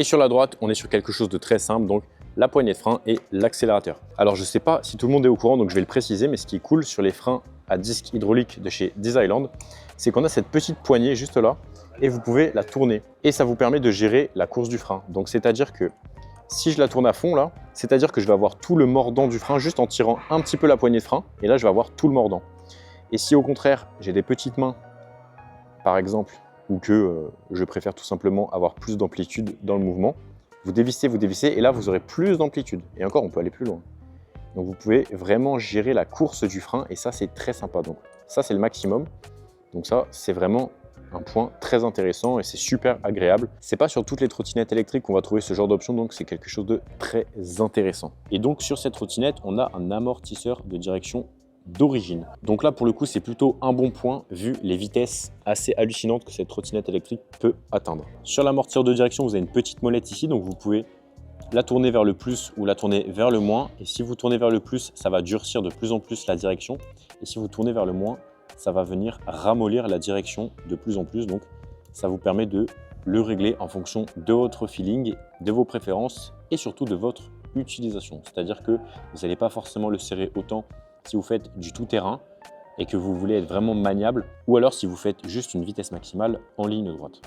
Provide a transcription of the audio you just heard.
Et sur la droite, on est sur quelque chose de très simple, donc la poignée de frein et l'accélérateur. Alors je ne sais pas si tout le monde est au courant, donc je vais le préciser, mais ce qui est cool sur les freins à disque hydraulique de chez Desiland, c'est qu'on a cette petite poignée juste là et vous pouvez la tourner. Et ça vous permet de gérer la course du frein. Donc c'est-à-dire que si je la tourne à fond là, c'est-à-dire que je vais avoir tout le mordant du frein juste en tirant un petit peu la poignée de frein, et là je vais avoir tout le mordant. Et si au contraire j'ai des petites mains, par exemple, ou que je préfère tout simplement avoir plus d'amplitude dans le mouvement, vous dévissez, et là vous aurez plus d'amplitude. Et encore, on peut aller plus loin. Donc vous pouvez vraiment gérer la course du frein et ça c'est très sympa. Donc ça c'est le maximum. Donc ça c'est vraiment un point très intéressant et c'est super agréable. C'est pas sur toutes les trottinettes électriques qu'on va trouver ce genre d'option, donc c'est quelque chose de très intéressant. Et donc sur cette trottinette, on a un amortisseur de direction d'origine. Donc là pour le coup c'est plutôt un bon point vu les vitesses assez hallucinantes que cette trottinette électrique peut atteindre. Sur l'amortisseur de direction, vous avez une petite molette ici, donc vous pouvez la tourner vers le plus ou la tourner vers le moins. Et si vous tournez vers le plus, ça va durcir de plus en plus la direction. Et si vous tournez vers le moins, ça va venir ramollir la direction de plus en plus. Donc ça vous permet de le régler en fonction de votre feeling, de vos préférences et surtout de votre utilisation. C'est-à-dire que vous n'allez pas forcément le serrer autant si vous faites du tout-terrain et que vous voulez être vraiment maniable, ou alors si vous faites juste une vitesse maximale en ligne droite.